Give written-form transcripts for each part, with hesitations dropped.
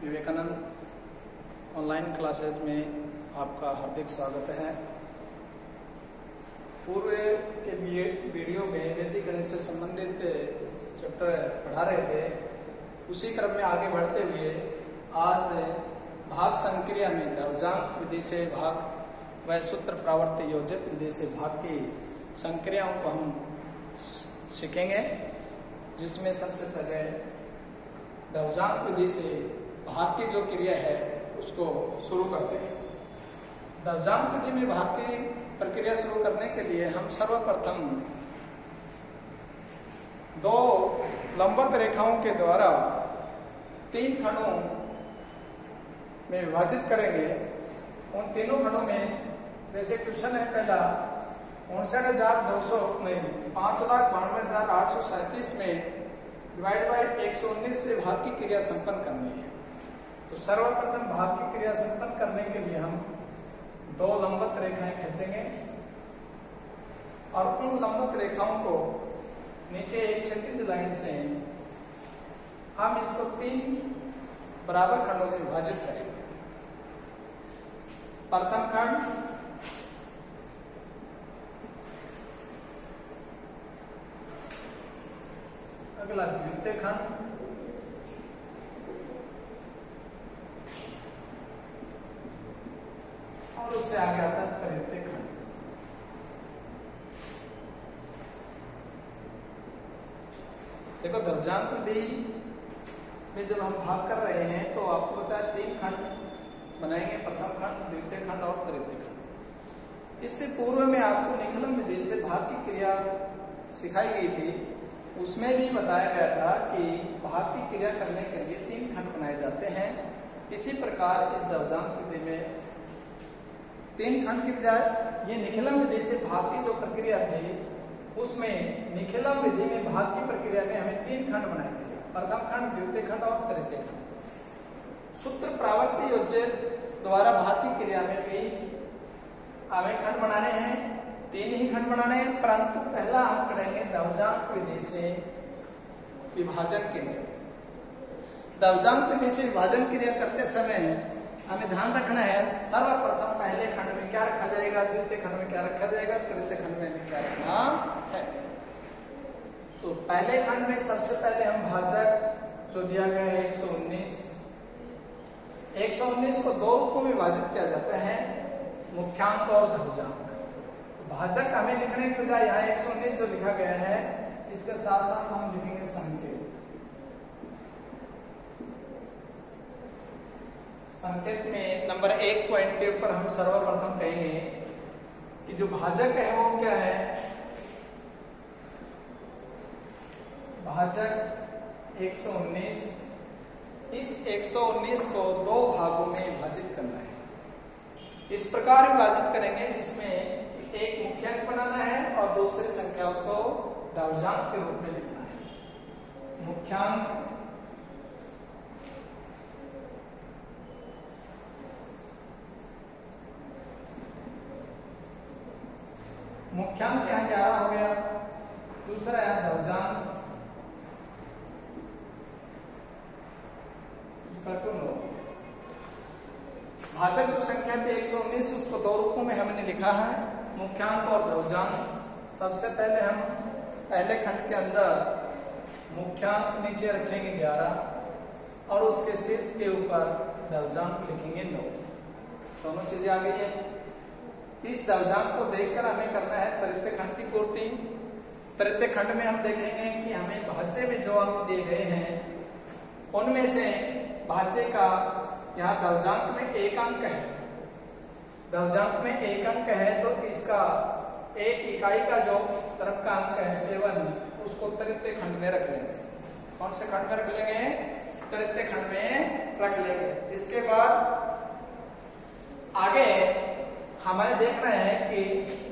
Vivekananda online classes में आपका हार्दिक स्वागत है। पूर्व के वीडियो में वैदिक गणित से संबंधित चैप्टर पढ़ा रहे थे। उसी क्रम में आगे बढ़ते हुए आज भाग संक्रिया में दर्जांक विधि से भाग व सूत्र प्रावर्त योजित विधि से भाग की संक्रियाओं को हम सीखेंगे, जिसमें सबसे पहले दर्जांक विधि से भाग की जो क्रिया है उसको शुरू करते हैं। दर्जांक विधि में भाग की प्रक्रिया शुरू करने के लिए हम सर्वप्रथम दो लंबवत रेखाओं के द्वारा तीन खंडों में विभाजित करेंगे। उन तीनों खंडों में जैसे क्वेश्चन है पहला 5,92,837 में डिवाइड बाय 119 से भाग की क्रिया संपन्न करनी है। तो सर्वप्रथम भाग की क्रिया संपन्न करने के लिए हम दो लंबवत रेखाएं खींचेंगे और उन लंबवत रेखाओं को नीचे एक क्षैतिज लाइन से हम इसको तीन बराबर खंडों में विभाजित करेंगे। प्रथम खंड, अगला द्वितीय खंड, और उससे आगे आता है तृतीय खंड। देखो, दर्जांक विधि में जब हम भाग कर रहे हैं तो आपको पता है तीन खंड बनाएंगे, प्रथम खंड, द्वितीय खंड और तृतीय खंड। इससे पूर्व में आपको निखलन विधि से भाग की क्रिया सिखाई गई थी। उसमें भी बताया गया था कि भाग की क्रिया करने के लिए तीन खंड बनाए जाते हैं। इसी प्रकार इस दर्जांक विधि में तीन खंड की बजाय ये निखलन विधि से भाग की जो प्रक्रिया थी, उसमें निखलन विधि में भाग की प्रक्रिया में हमें तीन खंड बनाए थे, प्रथम खंड, द्वितीय खंड और तृतीय खंड। सूत्र प्रावर्त योजित द्वारा भाग की क्रिया में भी हमें खंड बनाने हैं, तीन ही खंड बनाने हैं, परंतु पहला हम करेंगे दर्जांक विधि से विभाजन क्रिया। दर्जांक विधि से विभाजन क्रिया करते समय हमें ध्यान रखना है, सर्वप्रथम पहले खंड में क्या रखा जाएगा, द्वितीय खंड में क्या रखा जाएगा, तृतीय खंड में क्या रखना है। तो पहले खंड में सबसे पहले हम भाजक जो दिया गया है 119 को दो रूपों में विभाजित किया जाता है, मुख्यांक और ध्रुजांक। तो भाजक हमें लिखने के बजाय यहाँ 119 जो लिखा गया है, इसके साथ साथ हम लिखेंगे संकेत। संकेत में नंबर 1 पॉइंट के ऊपर हम सर्वप्रथम कहेंगे कि जो भाजक है वो क्या है। भाजक 119, इस 119 को दो भागों में विभाजित करना है। इस प्रकार विभाजित करेंगे जिसमें एक मुख्यांक बनाना है और दूसरी संख्या उसको दर्जांक के रूप में लिखना है। मुख्यांक मुख्यांक यहाँ 11 हो गया, दूसरा है दर्जांक भाजक जो संख्या थी 119, उसको दो रूपों में हमने लिखा है, मुख्यांक और ध्रुजांक। सबसे पहले हम पहले खंड के अंदर मुख्यांक नीचे रखेंगे 11 और उसके शीर्ष के ऊपर ध्रुजांक लिखेंगे 9। दोनों चीजें आ गई है। इस ध्रुजांक को देखकर हमें करना है तृतीय खंड की पूर्ति। तृतीय खंड में हम देखेंगे कि हमें भाज्य में जो अंक दिए गए हैं उनमें से भाज्य का यहाँ दर्जांक में एक अंक है, दर्जांक में एक अंक है, तो इसका एक इकाई का जो तरफ का अंक है 7, उसको तृतीय खंड में रख लेंगे। कौन से खंड में रख लेंगे? तृतीय खंड में रख लेंगे। इसके बाद आगे हमें देखना है कि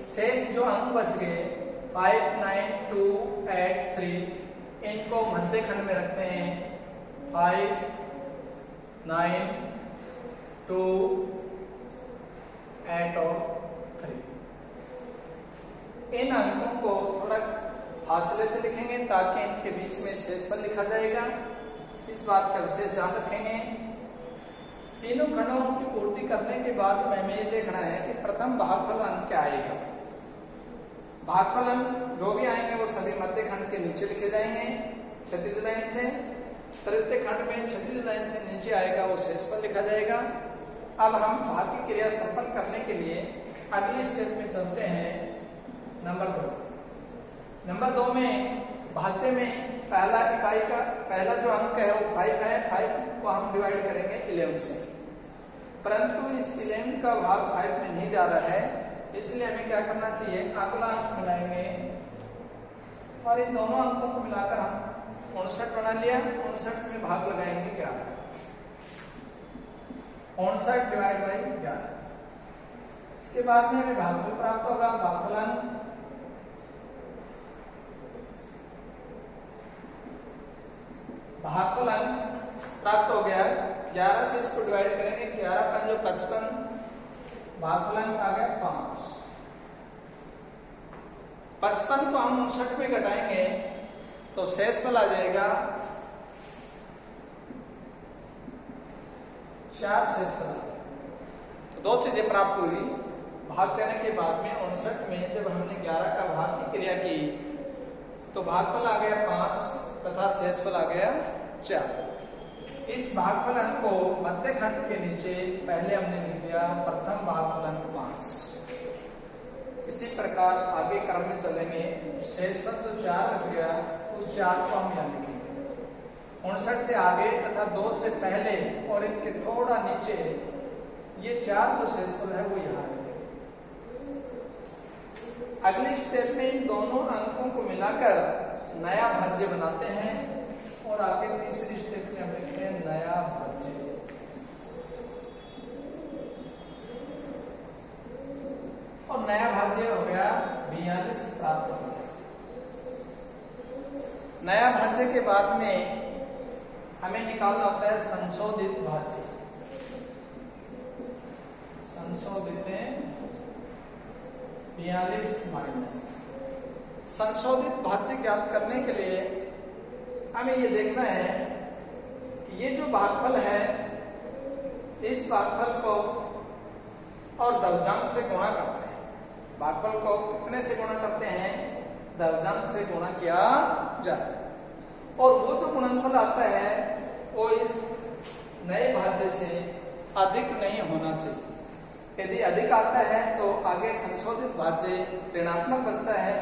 शेष जो अंक बच गए 5, 9, 2, 8, 3, इनको मध्य खंड में रखते हैं। 5, 9, 2, 8 और 3। इन अंकों को थोड़ा फासले से लिखेंगे ताकि इनके बीच में शेषफल लिखा जाएगा। इस बात का विशेष ध्यान रखेंगे। तीनों खंडों की पूर्ति करने के बाद हमें ये देखना है कि प्रथम भागफल अंक क्या आएगा। भागफलन जो भी आएंगे वो सभी मध्य खंड के नीचे लिखे जाएंगे क्षैतिज लाइन से। तृतीय खंड में क्षैतिज लाइन से नीचे आएगा वो शेषफल लिखा जाएगा। अब हम भाग की क्रिया संपन्न करने के लिए अगले स्टेप में चलते हैं। नंबर 2 में भाज्य में पहला इकाई का पहला जो अंक है वो 5 है। 5 को हम डिवाइड करेंगे 11 से, परंतु इस 11 का भाग 5 में नहीं जा रहा है, इसलिए हमें क्या करना चाहिए, अगला अंक मिलाएंगे और इन दोनों अंकों को मिलाकर हम 59 बना लिया। 59 में भाग लगाएंगे 11, 59 डिवाइड बाई 11। इसके बाद में हमें भागफल प्राप्त होगा। भागफलन प्राप्त हो गया। 11 से इसको डिवाइड करेंगे, 11 5 जो 55, भागफलन आ गया 5। 55 को हम 59 में घटाएंगे तो शेषफल आ जाएगा 4 शेषफल। तो 2 चीजें प्राप्त हुई। भाग करने के बाद में 59 में जब हमने 11 का भाग की क्रिया की तो भागफल आ गया 5 तथा शेषफल आ गया 4। इस भागफलन को मध्य खंड के नीचे पहले हमने लिख दिया प्रथम भागफलन 5। इसी प्रकार आगे क्रम में चलेंगे। शेषफल जो 4 बच गया उस 4 को हम यहाँ लिखेंगे 59 से आगे तथा 2 से पहले और इनके थोड़ा नीचे ये 4 जो शेषफल है वो यहाँ लिखेंगे। अगले स्टेप में इन दोनों अंकों को मिलाकर नया भाज्य बनाते हैं और आगे तीसरी स्टेप में हम लिखते हैं नया भाज्य। और नया भाज्य हो गया 42 प्राप्त हो गया। नया भाज्य के बाद में हमें निकालना होता है संशोधित भाज्य। संशोधित 42 माइनस। संशोधित भाज्य ज्ञात करने के लिए हमें ये देखना है कि ये जो भागफल है इस भागफल को और दर्जांक से गुणा करते हैं। भागफल को कितने से गुणा करते हैं, दर्जांक से गुणा किया जाता है। और वो जो गुणनफल आता है वो इस नए भाज्य से अधिक नहीं होना चाहिए। यदि अधिक आता है तो आगे संशोधित भाज्य ऋणात्मक बचता है।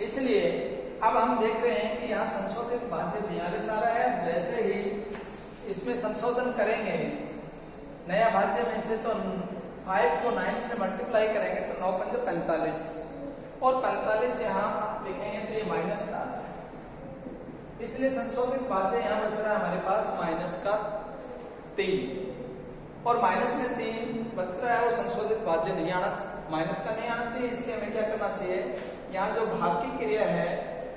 इसलिए अब हम देख रहे हैं कि यहाँ संशोधित भाज्य 42 आ रहा है। जैसे ही इसमें संशोधन करेंगे नया भाज्य में से तो 5 को 9 से मल्टीप्लाई करेंगे तो 9 5 45 और 45 यहाँ लिखेंगे तो ये माइनस का आता है। इसलिए संशोधित भाज्य यहाँ बच रहा है हमारे पास माइनस का 3 और माइनस में 3 बच रहा है वो संशोधित भाज्य नहीं आना, माइनस का नहीं आना चाहिए। इसलिए हमें क्या करना चाहिए, यहाँ जो भाग की क्रिया है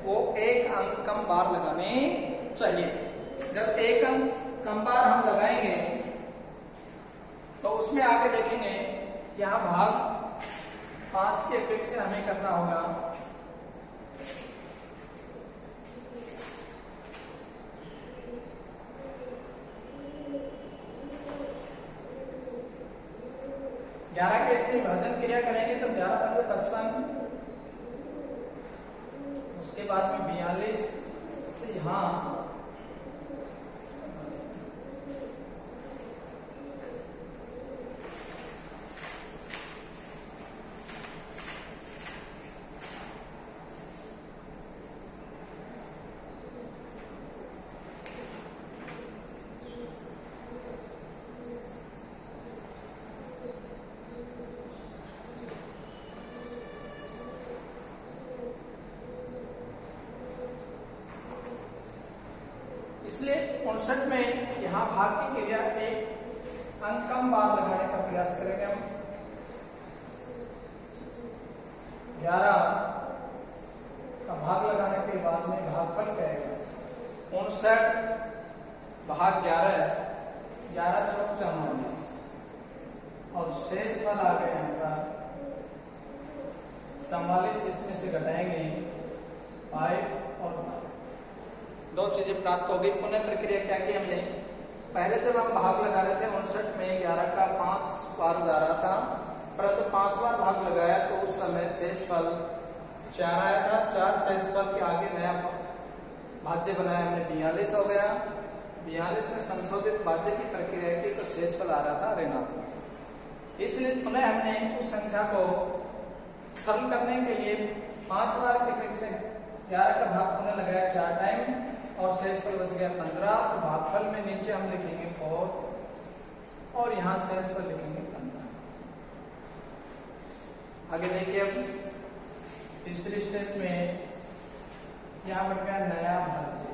वो 1 अंक कम बार लगाने चाहिए। जब 1 अंक कम बार हम लगाएंगे तो उसमें आगे देखेंगे यहाँ भाग 5 के अपेक्षा हमें करना होगा 11 के इससे विभाजन क्रिया करेंगे तो 11 5 55, उसके बाद में 42 से यहाँ इसलिए 59 में यहाँ भाग की क्रिया 1 अंक कम बार लगाने का प्रयास करेंगे हम। 11 का भाग लगाने के बाद में भागफल कहेगा 59 भाग 11, 11 चौक 44 और शेषफल आ गए हमारा 44। इसमें से घटाएंगे 5 और 9। 2 चीजें प्राप्त हो गई। पुनः प्रक्रिया क्या की हमने, पहले जब हम भाग लगा रहे थे 59 में 11 का 5 बार जा रहा था, परंतु 5 बार भाग लगाया तो उस समय शेषफल 4 आया था। 4 शेषफल के आगे नया भाज्य बनाया हमने 42 हो गया। 42 में संशोधित भाज्य की प्रक्रिया की तो शेषफल आ रहा था ऋणात्मक। इसलिए पुनः हमने उस संख्या को सरल करने के लिए 5 बार के फिर से 11 का भाग पुनः लगाया 4 टाइम और शेषफल बच गया 15। तो भागफल में नीचे हम लिखेंगे 4 और यहाँ शेषफल लिखेंगे 15। आगे देखिए अब तीसरी स्टेप में यहां बन गया नया भाज्य।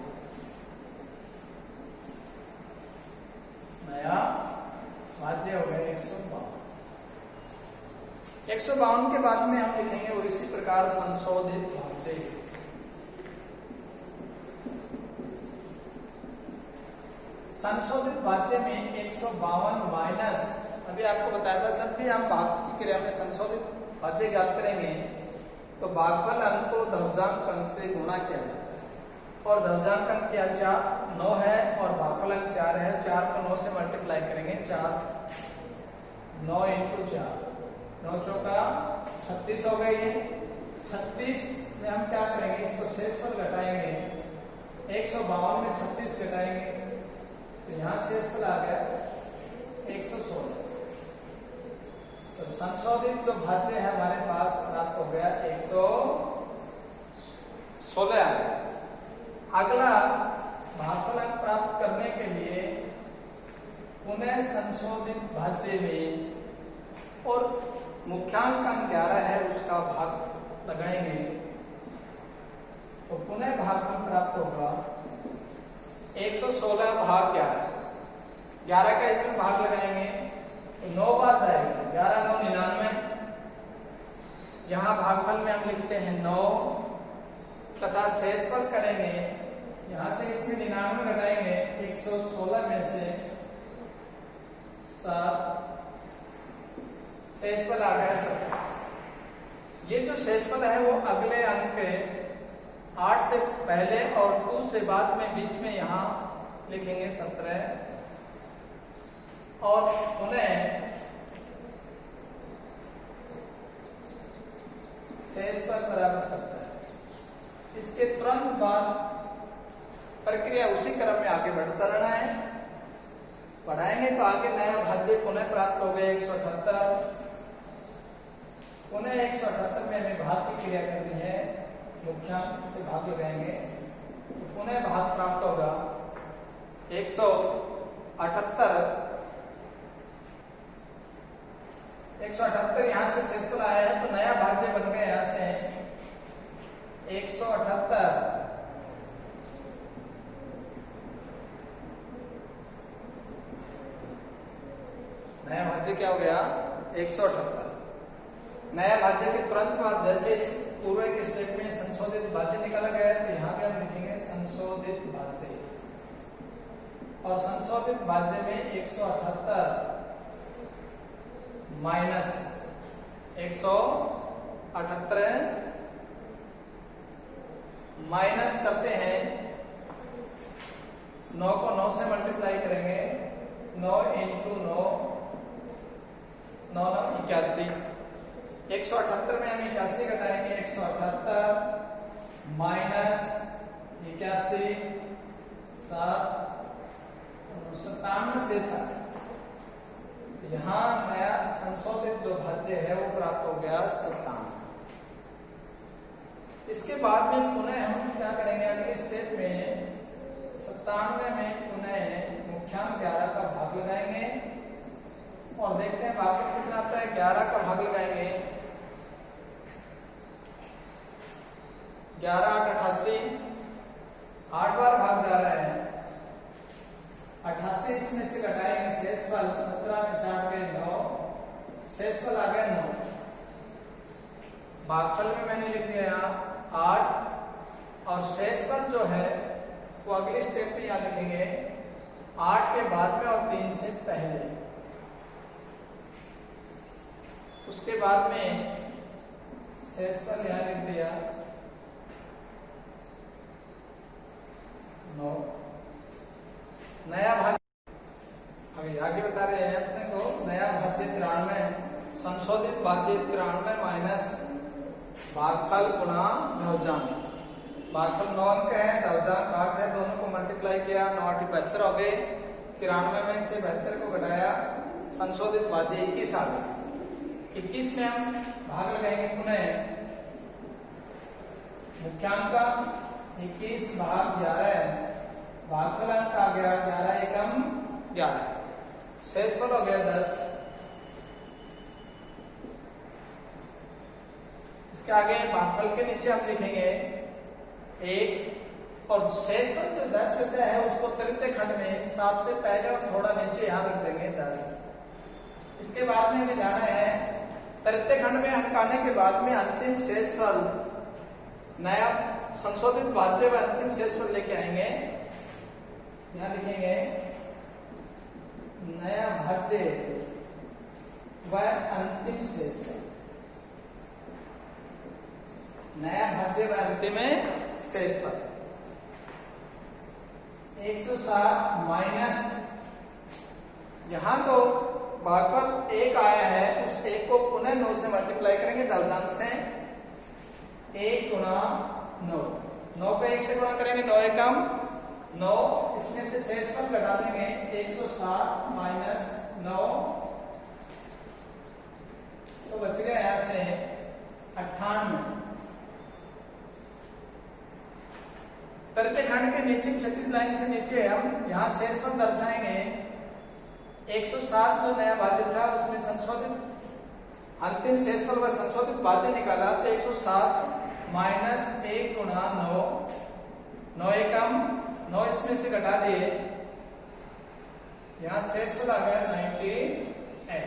नया भाज्य हो गया 152। 152 के बाद में हम लिखेंगे और इसी प्रकार संशोधित भाज्य। संशोधित भाज्य में 152 माइनस, अभी आपको बताया था जब भी हम भाग की क्रिया में संशोधित भाज्य ज्ञात करेंगे तो भागफल अंक को ध्रुवजांक अंक से गुणा किया जाता है और ध्रुवजांक अंक क्या 9 है और भागफल अंक 4 है। 4 को 9 से मल्टीप्लाई करेंगे 4 9 × 4 9 चौका 36 हो गई है। 36 में हम क्या करेंगे, इसको शेषफल घटाएंगे। 152 में 36 घटाएंगे तो यहाँ शेषफल आ गया 116। तो संशोधित जो भाज्य है हमारे पास प्राप्त हो गया 116। अगला भागफल अंक प्राप्त करने के लिए पुनः संशोधित भाज्य में और मुख्यांक अंक 11 है उसका भाग लगाएंगे तो पुनः भागफल प्राप्त होगा 116 भाग 11 का इसमें भाग लगाएंगे तो 9 बार जाएगा। 11 9 99। यहाँ भागफल में हम लिखते हैं 9 तथा शेषफल करेंगे। यहाँ से इसमें 99 लगाएंगे 116 में से 7 शेषफल आ गया 17। ये जो शेषफल है वो अगले अंक 8 से पहले और 2 से बाद में बीच में यहाँ लिखेंगे 17 और पुनः शेषफल बराबर 17। इसके तुरंत बाद प्रक्रिया उसी क्रम में आगे बढ़ता रहना है। बढ़ाएंगे तो आगे नया भाज्य पुनः प्राप्त हो गया 178। पुनः 178 में हमें भाग की क्रिया करनी है, मुख्यांक से भाग लगाएंगे तो पुनः भाग प्राप्त होगा 178। 178 यहां से शेषफल आया है तो नया भाज्य बन गया यहां से 178। नया भाज्य क्या हो गया 178। नया भाज्य के तुरंत बाद जैसे इस पूर्व के स्टेप में संशोधित भाज्य निकाला गया है तो यहाँ पे हम लिखेंगे संशोधित भाज्य और संशोधित भाज्य में 178 माइनस 178 माइनस करते हैं 9 को 9 से मल्टीप्लाई करेंगे 9 × 9 9 9 81। 178 में हम 81 घटाएंगे 178 माइनस 81 7 97 से 7। यहाँ नया संशोधित जो भाज्य है वो प्राप्त हो गया 97। इसके बाद में पुनः हम क्या करेंगे अगले स्टेप में 97 में पुनः मुख्यांक 11 का भाग लगाएंगे और देखते हैं भाग कितना आता है। 11 का भाग लगाएंगे 11 8 88 8 बार भाग जा रहा है 88 इसमें से घटाएंगे शेषफल 17 में 60 गए 9 शेषफल आ गया 9। भागफल में मैंने लिख दिया यहाँ 8 और शेषफल जो है वो अगले स्टेप पे यहाँ लिखेंगे 8 के बाद में और 3 से पहले। उसके बाद में शेषफल यहाँ लिख दिया 9। नया भाग अभी आगे बता रहे हैं अपने को नया भाज्य 93 संशोधित भाज्य 93 माइनस भागफल गुणा ध्रुवजांक। भागफल 9 अंक है, ध्रुवजांक 8 है, दोनों को मल्टीप्लाई किया 9 8 72 हो गए। 93 में से 72 को घटाया, संशोधित भाज्य 21 आ गई। 21 में हम भाग लगाएंगे पुनः मुख्यांक 21 भाग 11, भागफल अंक आ गया 11 एकम 11, शेषफल हो गया 10। इसके आगे भागफल के नीचे हम लिखेंगे 1 और शेषफल जो 10 बचा है उसको तृतीय खंड में 7 से पहले और थोड़ा नीचे यहां रख देंगे 10। इसके बाद में हमें जाना है तृतीय खंड में अंक आने के बाद में अंतिम शेषफल, नया संशोधित भाज्य व अंतिम शेषफल लेके आएंगे। यहां लिखेंगे नया भाज्य व अंतिम शेषफल, नया भाज्य व अंतिम शेषफल 107 माइनस, यहां तो भागफल 1 आया है, उस 1 को पुनः 9 से मल्टीप्लाई करेंगे ध्रुवजांक से। 1 गुणा 9, 9 को 1 से गुणा करेंगे 9 एकम 9, इसमें से शेषफल घटा देंगे 107 माइनस 9, तो बच गया यहां से 98। तृतीय खंड के नीचे 36 लाइन से नीचे हम यहां शेषफल दर्शाएंगे। 107 जो नया भाज्य था उसमें संशोधित अंतिम शेषफल व संशोधित भाज्य निकाला तो 107 माइनस 1 गुणा 9, 9 एकम 9, इसमें से घटा दिए, यहां शेषफल आ गया 98।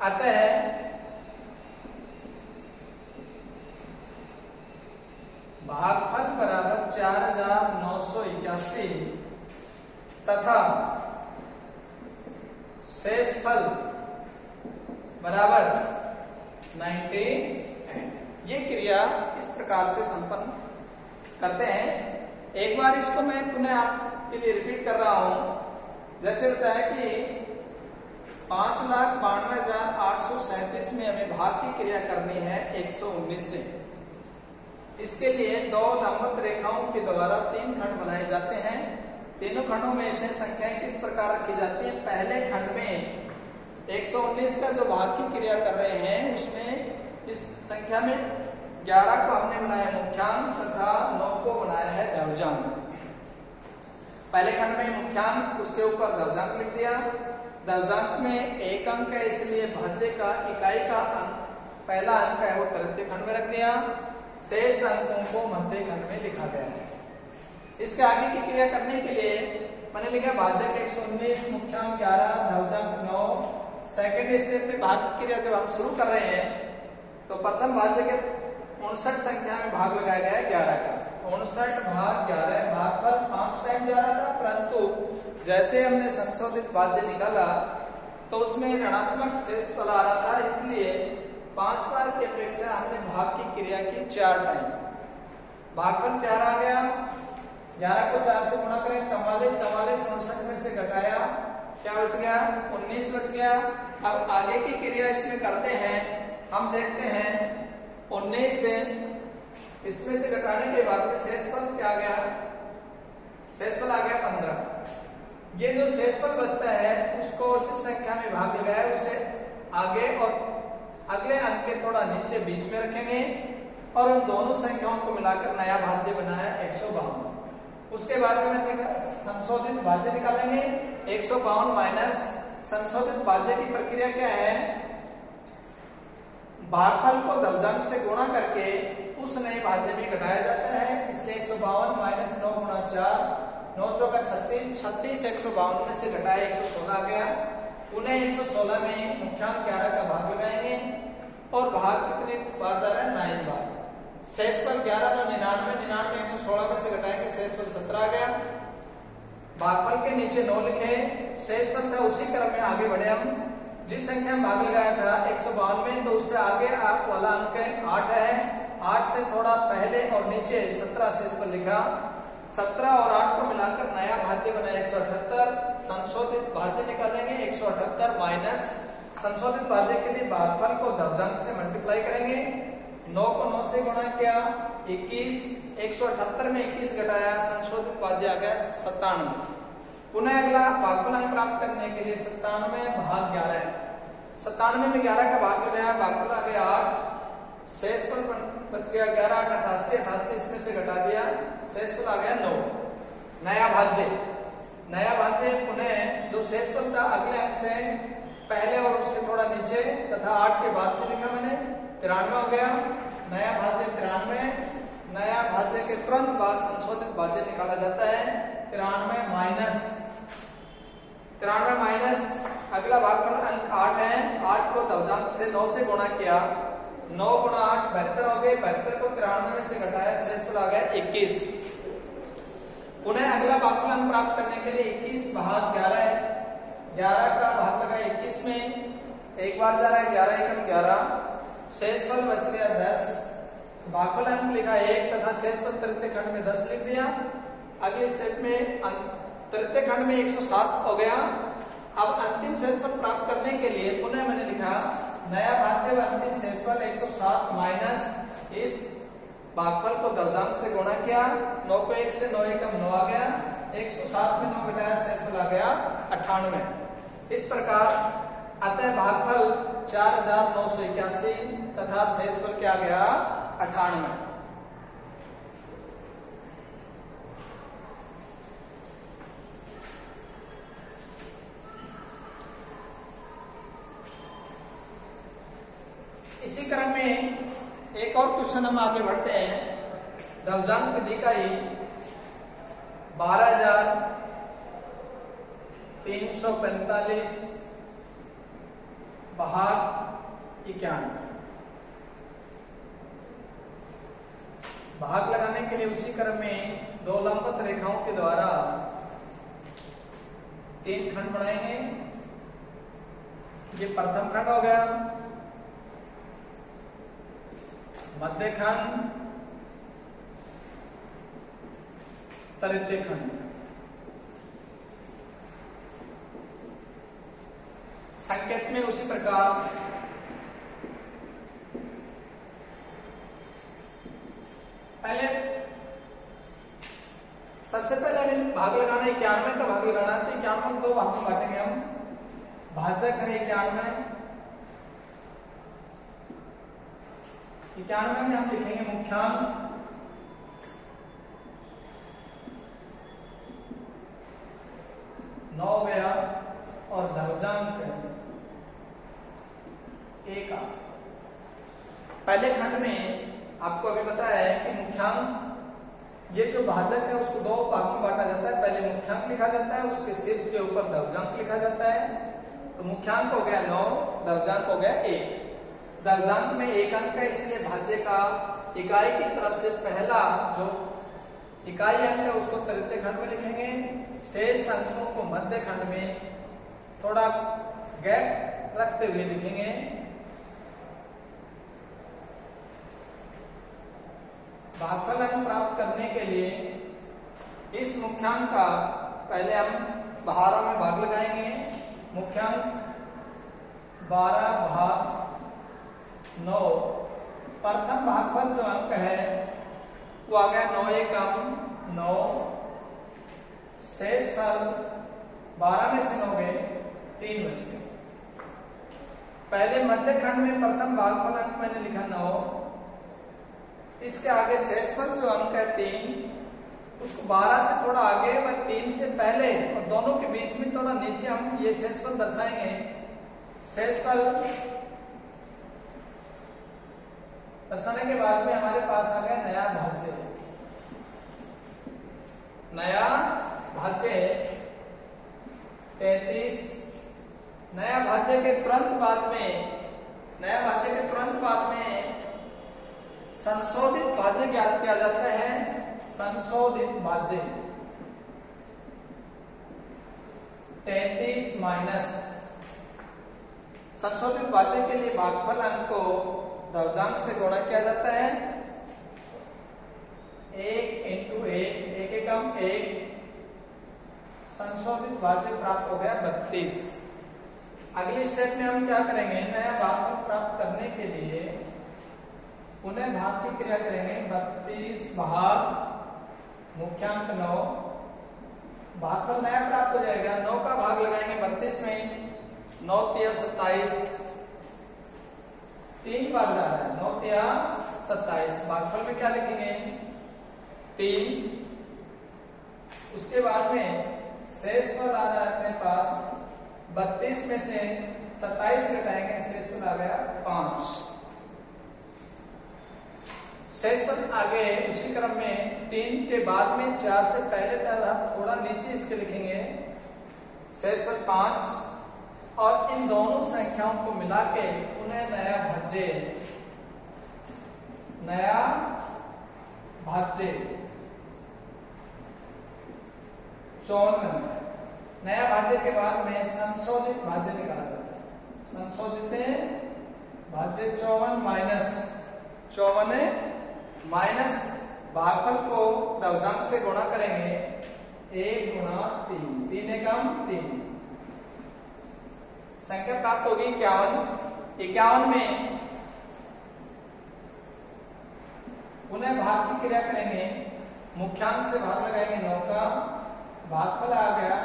अतः भागफल बराबर 4981 तथा शेषफल बराबर 98। ये क्रिया इस प्रकार से संपन्न करते हैं। एक बार इसको मैं पुनः आपके लिए रिपीट कर रहा हूं। जैसे बताया कि 5,92,837 में हमें भाग की क्रिया करनी है 119 से। इसके लिए 2 लंबवत रेखाओं के द्वारा 3 खंड बनाए जाते हैं। तीनों खंडों में से संख्याएं किस प्रकार रखी जाती है। पहले खंड में 119 का जो भाग की क्रिया कर रहे हैं उसमें इस संख्या में 11 को हमने बनाया मुख्यांक तथा 9 को बनाया है ध्रुवजांक। पहले खंड में मुख्यांक, उसके ऊपर ध्रुवजांक लिख दिया। ध्रुवजांक में 1 अंक है, इसलिए भाज्य का इकाई का अंक, पहला अंक है वो तृतीय खंड में रख दिया। शेष अंकों को मध्य खंड में लिखा गया है। इसके आगे की क्रिया करने के लिए मैंने लिखा भाजक 119, मुख्यांक 11, ध्रुवजांक 9। सेकेंड स्टेप में भाग की क्रिया जब हम शुरू कर रहे हैं तो प्रथम भाज्य के 59 संख्या में भाग लगाया गया है 11 का। 59 भाग 11, भागफल 5 टाइम जा रहा था, परंतु जैसे हमने संशोधित भाज्य निकाला तो उसमें ऋणात्मक शेषफल आ रहा था, इसलिए 5 बार की अपेक्षा हमने भाग की क्रिया की 4 टाइम। भागफल 4 आ गया, 11 को 4 से गुणा करें 44, 44 59 में से घटाया, क्या बच गया 19 बच गया। अब आगे की क्रिया इसमें करते हैं, हम देखते हैं 19 से इसमें से घटाने के बाद में शेषफल क्या आ गया, शेषफल आ गया 15। ये जो शेषफल बचता है उसको जिस संख्या में भाग लगाया उससे आगे और अगले अंक के थोड़ा नीचे बीच में रखेंगे और उन दोनों संख्याओं को मिलाकर नया भाज्य बनाया 152। उसके बाद में संशोधित भाज्य निकालेंगे 152 माइनस संशोधित भाज्य की प्रक्रिया क्या है, भागफल को ध्रुवजांक से गुणा करके उस नए भाज्य में घटाया जाता है। इसलिए 152 माइनस 9 गुणा 4, 9 चौका 36, 36 152 में से घटाया 116 आ गया। पुनः 116 में मुख्यांक 11 का भाग लगाएंगे और भाग कितने बार जा रहा है 9 बार। शेषफल 11 में 99, 99 116 में से घटाएंगे, शेषफल 17 आ गया। भागफल के नीचे 9 लिखे, शेषफल था उसी क्रम में आगे बढ़े हम। जिस संख्या में भाग लगाया था 152 में, तो उससे आगे आप वाला अंक 8 है, 8 से थोड़ा पहले और नीचे 17 शेषफल लिखा। 17 और 8 को मिलाकर नया भाज्य भाज्य बना 178, संशोधित भाज्य निकालेंगे 178 माइनस संशोधित भाज्य के लिए भागफल को दर्जांक से मल्टीप्लाई करेंगे। 9 को 9 से गुणा किया 21, 178 में 21 घटाया, संशोधित भाज्य आ गया 97। पुनः अगला भागफल प्राप्त करने के लिए 97 भाग 11, 97 में 11 का भाग लगाया, भागफल आ गया 8, शेषफल बच गया 11, 8 88, 88 इसमें से घटा दिया, शेषफल आ गया 9। नया भाज्य पुनः जो शेषफल था अगले अंक से पहले और उसके थोड़ा नीचे तथा 8 के बाद में लिखा मैंने 93 हो गया। नया भाज्य 93, नया भाज्य के तुरंत बाद संशोधित भाज्य निकाला जाता है 93 माइनस अगला भागफल अंक 8 है, 8 को दर्जांक से 9 से गुणा किया, 9 गुणा 8 72 हो गए, 72 को 93 में से घटाया, शेषफल आ गया 21। पुनः अगला भागफल अंक प्राप्त करने के लिए 21 भाग 11 है, 11 का भाग लगा 21 में, एक बार जा रहा है 11 एकम 11, शेषफल बच गया 10, भागफल अंक लिखा 1 तथा शेषफल तृतीय खंड में 10 लिख दिया। अगले स्टेप में तृतीय खंड में 107 हो गया। अब अंतिम शेषफल प्राप्त करने के लिए पुनः मैंने लिखा नया भाज्य व अंतिम शेषफल 107 माइनस इस भागफल को दर्जांक से गुणा किया, 9 को 1 से 9 एकम 9 आ गया, 107 में 9 घटाया, शेषफल आ गया 98। इस प्रकार अतः भागफल 4981 तथा शेषफल क्या गया 98। इसी क्रम में एक और क्वेश्चन हम आगे बढ़ते हैं। दर्जांक विधि का ही 12345 भाग 91। भाग लगाने के लिए उसी क्रम में दो लंबवत रेखाओं के द्वारा 3 खंड बनाएंगे। ये प्रथम खंड हो गया, मध्य खंड, तृतीय खंड। संकेत में उसी प्रकार पहले सबसे पहले भाग लगाना 91 का भाग लगाना, तो 91 दो भाग में बांटेंगे हम। भाजक है 91 में हम लिखेंगे मुख्यांक, नौ गया और दर्जांक 1 आ। पहले खंड में आपको अभी बताया है कि मुख्यांक, ये जो भाजक है उसको दो भाग में बांटा जाता है। पहले मुख्यांक लिखा जाता है, उसके शीर्ष के ऊपर दर्जांक लिखा जाता है। तो मुख्यांक हो गया 9, दर्जांक हो गया 1। दर्जांक में 1 अंक है, इसलिए भाज्य का इकाई की तरफ से पहला जो इकाई अंक है उसको तृतीय खंड में लिखेंगे, शेष अंकों को मध्य खंड में थोड़ा गैप रखते हुए लिखेंगे। भागफल अंक प्राप्त करने के लिए इस मुख्यांक का पहले हम 12 में भाग लगाएंगे। मुख्यांक 12 भाग 9, प्रथम भागफल जो अंक है वो आ गया 9 एकम 9, शेषफल 12 में से 9 गए 3 बच गए। पहले मध्य खंड में प्रथम भागफल अंक मैंने लिखा 9, इसके आगे शेषफल जो अंक है 3, उसको 12 से थोड़ा आगे व 3 से पहले और दोनों के बीच में थोड़ा नीचे हम ये शेषफल दर्शाएंगे। शेषफल दर्शाने के बाद में हमारे पास आ गया नया भाज्य। नया भाज्य 33। नया भाज्य के तुरंत बाद में संशोधित भाज्य ज्ञात किया जाता है। संशोधित भाज्य 33 माइनस संशोधित भाज्य के लिए भागफल अंक को दर्जांक से गुणा किया जाता है। 1 × 1, 1 एकम 1, संशोधित भाज्य प्राप्त हो गया 32। अगले स्टेप में हम क्या करेंगे, नया भागफल प्राप्त करने के लिए पुनः भाग की क्रिया करेंगे। 32 भाग मुख्यांक 9, भागफल नया प्राप्त हो जाएगा। 9 का भाग लगाएंगे 32 में, 9 तिया 27, 3 बार जा रहा है, 9 तिया 27। भागफल में क्या लिखेंगे 3। उसके बाद में शेष पद आ रहा है अपने पास, 32 में से 27 घटाएंगे, शेष पद आ गया 5। शेष पद आगे उसी क्रम में 3 के बाद में 4 से पहले तक थोड़ा नीचे इसके लिखेंगे, शेष पद 5। और इन दोनों संख्याओं को मिला के उन्हें नया भाज्य 54। नया भाज्य के बाद में संशोधित भाज्य निकाला जाता है। संशोधित भाज्य 54 माइनस भागफल को दशमलव से गुणा करेंगे, 1 गुणा 3, 3 एकम 3, संख्या प्राप्त होगी 51। 51 में पुनः भाग की क्रिया करेंगे, मुख्यांक से भाग लगाएंगे 9 का, भागफल आ गया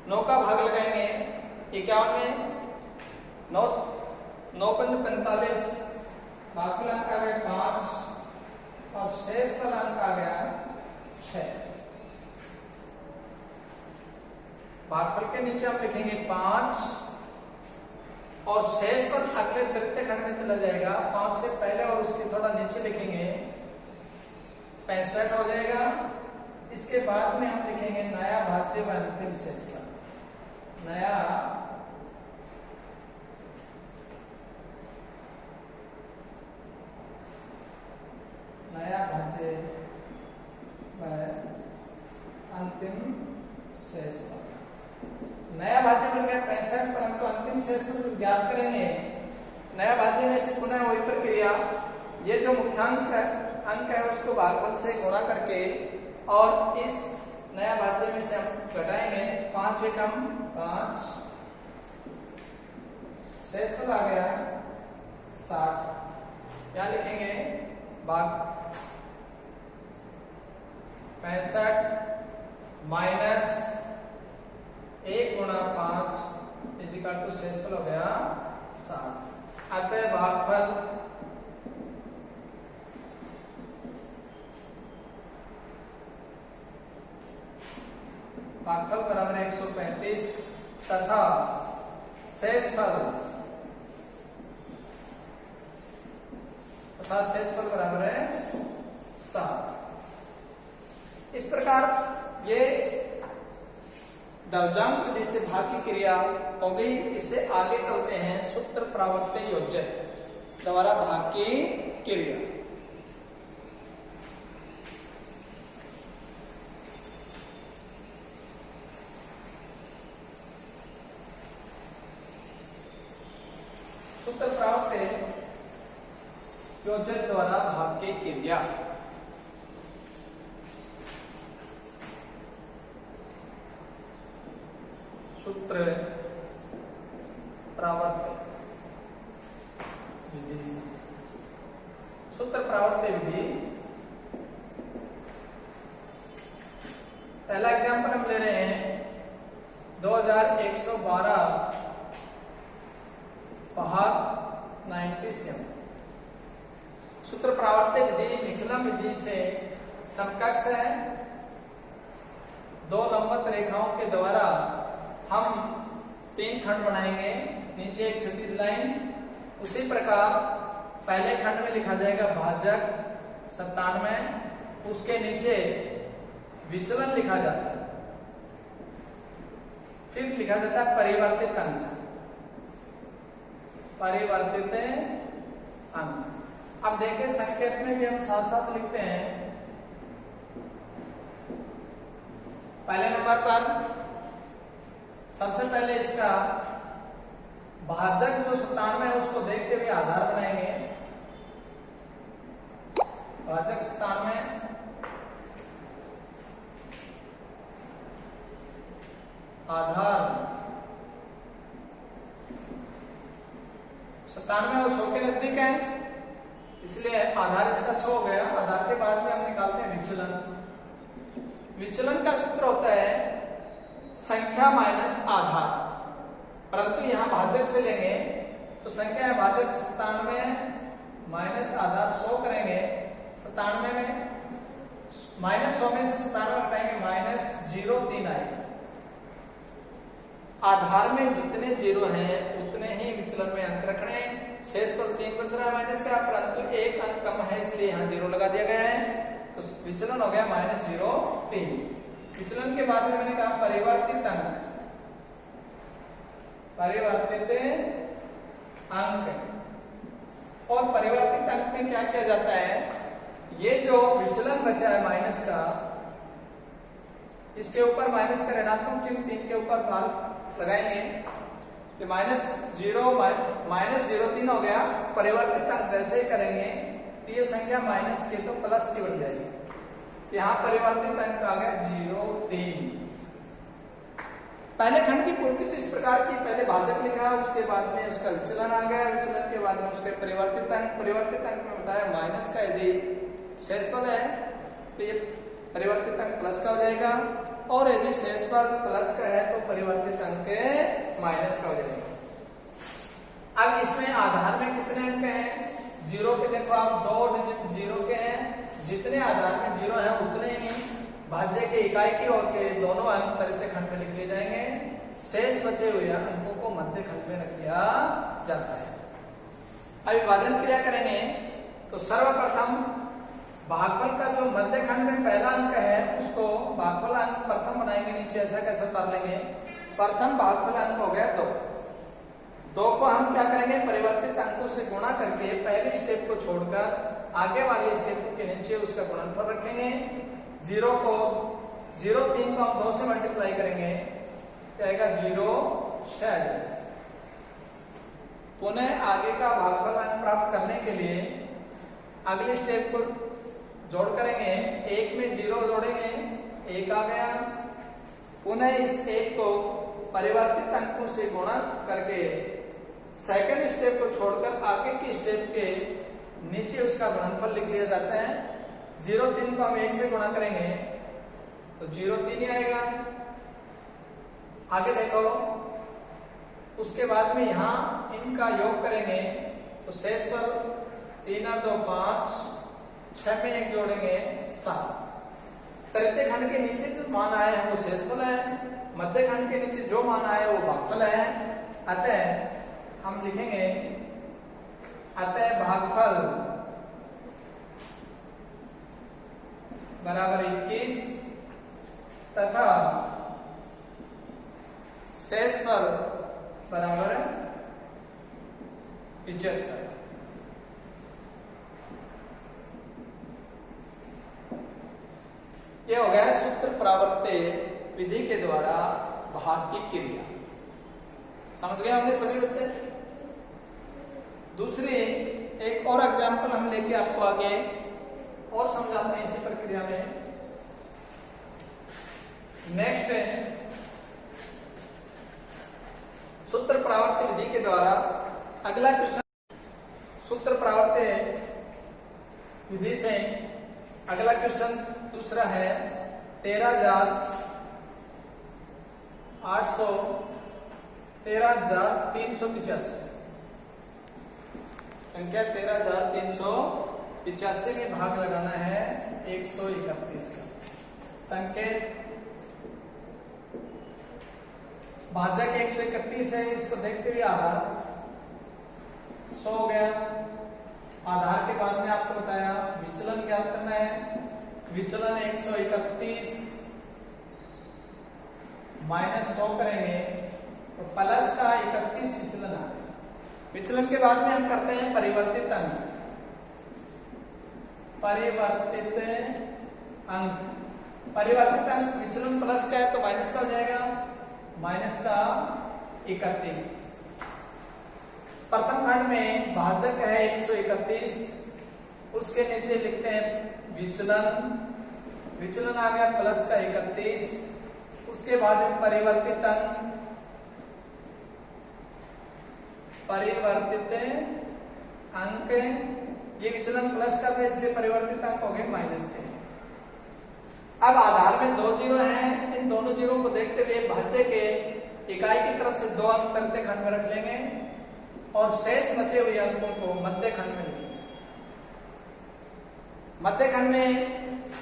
9 का भाग लगाएंगे 51 में, 9 5 45, भागफल अंक आ गया 5 और शेष फल अंक आ गया 6। भागफल के नीचे हम लिखेंगे 5 और शेष फल अगले तृतीय खंड में चला जाएगा। 5 से पहले और उसके थोड़ा नीचे लिखेंगे 65 हो जाएगा। इसके बाद में हम लिखेंगे नया भाज्य व अंतिम शेष फल, नया भाज्य व अंतिम शेष फल। नया भाज्य बन गया 65, परंतु अंतिम शेष फल ज्ञात करेंगे। नया भाज्य में से पुनः वही प्रक्रिया, ये जो मुख्यांक अंक है उसको भागफल से गुणा करके और इस नया भाज्य में से हम घटाएंगे, 5 एकम 5, शेष फल आ गया 60। क्या लिखेंगे, भाग 65 माइनस 1 गुणा 5 इजिकल टू शेषफल हो गया 60। अतः भागफल बराबर 135 तथा शेषफल बराबर है 7। इस प्रकार ये दशमलव विधि से भाग की क्रिया हो गई। इससे आगे चलते हैं सूत्र प्रावर्त योज्य द्वारा भाग की क्रिया। सूत्र प्रावर्त योज्य द्वारा भाग की क्रिया। सूत्र प्रावर्त विधि से, सूत्र प्रावर्त विधि। पहला एग्जाम्पल हम ले रहे हैं 2112 भाग 97। सूत्र प्रावर्त विधि निकलम विधि से समकक्ष है। दो लंबवत रेखाओं के द्वारा हम 3 खंड बनाएंगे, नीचे एक क्षैतिज लाइन। उसी प्रकार पहले खंड में लिखा जाएगा भाजक 97, उसके नीचे विचलन लिखा जाता है, फिर लिखा जाता है परिवर्तित अंक, परिवर्तित अंक। अब देखें संकेत में भी हम साथ साथ लिखते हैं। पहले नंबर पर सबसे पहले इसका भाजक जो 97 है उसको देखते हुए आधार बनाएंगे। भाजक 97 आधार 97 और 100 के नजदीक है, इसलिए आधार इसका 100 हो गया। आधार के बाद में हम निकालते हैं विचलन। विचलन का सूत्र होता है संख्या माइनस आधार, परंतु यहां भाजक से लेंगे तो संख्या है भाजक 97 माइनस आधार 100 करेंगे। 97 में माइनस 100 में से 97 हटाएंगे, माइनस 0.3 आएगा। आधार में जितने जीरो हैं उतने ही विचलन में अंक रखने, शेष तो 3 बच रहा है माइनस का, परंतु एक अंक कम है इसलिए यहाँ 0 लगा दिया गया है, तो विचलन हो गया माइनस 0.3। विचलन के बाद में मैंने कहा परिवर्तित अंक, परिवर्तित अंक। और परिवर्तित अंक में क्या किया जाता है, ये जो विचलन बचा है माइनस का, इसके ऊपर माइनस का ऋणात्मक चिन्ह 3 के ऊपर लगाएंगे तो माइनस 0.3 हो गया। परिवर्तित अंक जैसे ही करेंगे तो ये संख्या माइनस की तो प्लस की बन जाएगी, तो यहाँ परिवर्तित अंक आ गया 0.3। पहले खंड की पूर्ति तो इस प्रकार की, पहले भाजक लिखा, उसके बाद में उसका विचलन आ गया, विचलन के बाद में उसके परिवर्तित अंक, परिवर्तित अंक में बताया माइनस का यदि शेषफल है तो ये परिवर्तित अंक प्लस का हो जाएगा, और यदि शेषफल प्लस का है तो परिवर्तित अंक माइनस का हो जाएगा। अब इसमें आधार में कितने अंक हैं, जीरो के देखो आप 2 डिजिट जीरो के हैं, जितने आधार में जीरो हैं उतने ही भाज्य के इकाई की और के दोनों अंक तृतीय खंड में लिख लिए जाएंगे। शेष बचे हुए अंकों को मध्य खंड में रख दिया जाता है। अब विभाजन क्रिया करेंगे तो सर्वप्रथम भागफल का जो मध्य खंड में पहला अंक है उसको भागफल अंक प्रथम बनाएंगे, नीचे ऐसा कैसे उतार लेंगे। प्रथम भागफल अंक हो गया 2 को हम क्या करेंगे, परिवर्तित अंकों से गुणा करके पहले स्टेप को छोड़कर आगे वाले स्टेप के नीचे उसका गुणनफल रखेंगे। 0.3 को हम 2 से मल्टीप्लाई करेंगे, क्या आएगा 0.6। पुनः आगे का भागफल अंक प्राप्त करने के लिए अगले स्टेप को जोड़ करेंगे, 1 में 0 जोड़ेंगे, 1 आ गया। पुनः इस 1 को परिवर्तित अंकों से गुणा करके सेकंड स्टेप को छोड़कर आगे के स्टेप के नीचे उसका गुणनफल लिख लिया जाता है। 0.3 को हम 1 से गुणा करेंगे तो 0.3 ही आएगा। आगे देखो, उसके बाद में यहां इनका योग करेंगे तो शेषफल 3 और 2 5, 6 में 1 जोड़ेंगे 7। तृतीय खंड के नीचे जो मान आए हैं वो शेषफल है, मध्य खंड के नीचे जो मान आए वो भागफल है। अतः हम लिखेंगे, अतः भागफल बराबर 21 तथा शेषफल बराबर 75। ये हो गया सूत्र प्रावर्त्य विधि के द्वारा भाग की क्रिया। समझ गए होंगे सभी बच्चे। दूसरी एक और एग्जाम्पल हम लेके आपको आगे और समझाते हैं इसी प्रक्रिया में। नेक्स्ट सूत्र प्रावर्त्य विधि के द्वारा अगला क्वेश्चन, सूत्र प्रावर्त्य विधि से अगला क्वेश्चन दूसरा है 13,385। संख्या 13,385 में भाग लगाना है 131 का। संकेत भाजक 131 है, इसको देखते हुए आधार 100 हो गया। आधार के बाद में आपको बताया विचलन क्या करना है, विचलन 131 माइनस 100 करेंगे तो प्लस का 31 विचलन आ गया। विचलन के बाद में हम करते हैं परिवर्तित अंक, परिवर्तित अंक, परिवर्तित अंक विचलन प्लस का है तो माइनस का हो जाएगा, माइनस का 31। प्रथम खंड में भाजक है 131, उसके नीचे लिखते हैं विचलन, विचलन आ गया प्लस का 31, उसके बाद में परिवर्तित अंक, ये विचलन प्लस का था इसलिए परिवर्तित अंक हो गए माइनस के। अब आधार में 2 जीरो हैं, इन दोनों जीरो को देखते हुए भाज्य के इकाई की तरफ से 2 अंक तृतीय खंड में रख लेंगे और शेष बचे हुए अंकों को मध्य खंड में लिखेंगे। मध्य खंड में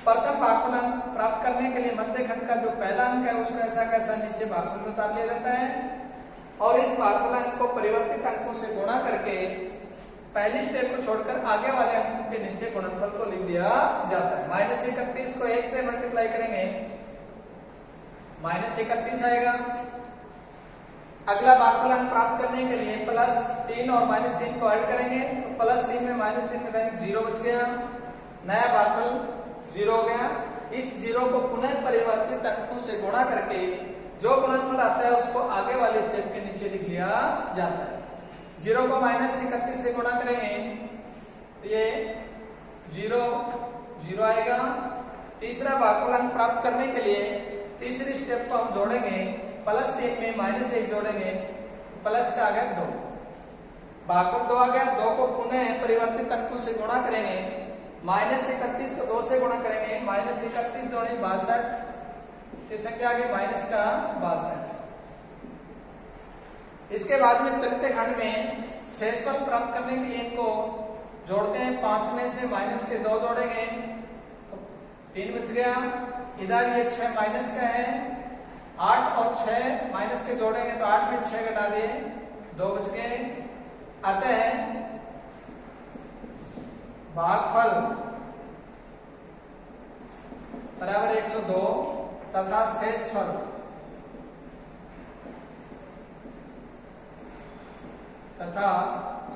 प्रथम भागफल प्राप्त करने के लिए मध्य खंड का जो पहला अंक है उसको ऐसा कैसा नीचे भागफल में उतार लिया जाता है और इस भागफल अंक को परिवर्तित अंकों से गुणा करके पहली स्टेप को छोड़कर आगे वाले अंकों के नीचे गुणनफल को लिख दिया जाता है। -31 को 1 से मल्टीप्लाई करेंगे -31 आएगा। अगला भागफल अंक प्राप्त करने के लिए +3 और -3 को ऐड करेंगे तो +3 में -3 में 0 बच गया, नया भागफल 0 हो गया। इस 0 को पुनः परिवर्तित अंकों से गुणा करके जो गुणनफल आता है उसको आगे वाले स्टेप के नीचे लिख लिया जाता है। 0 को -31 से गुणा करेंगे तो ये 0 आएगा। तीसरा भागफल अंक प्राप्त करने के लिए तीसरी स्टेप को हम जोड़ेंगे, +3 में -1 जोड़ेंगे, प्लस का आ गया 2, भागफल 2 आ गया। 2 को पुनः परिवर्तित अंकों से गुणा करेंगे, -31 को 2 से गुणा करेंगे, -31 दूनी 62, ये संख्या आ गई माइनस का 62। इसके बाद में तृतीय खंड में शेषफल प्राप्त करने के लिए इनको जोड़ते हैं, 5 में से माइनस के 2 जोड़ेंगे तो 3 बच गया। इधर ये 6 माइनस का है, 8 और 6 माइनस के जोड़ेंगे तो 8 में 6 घटा दिए 2 बच गए। अतः भागफल बराबर 102 तथा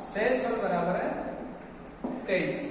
शेषफल बराबर है 23।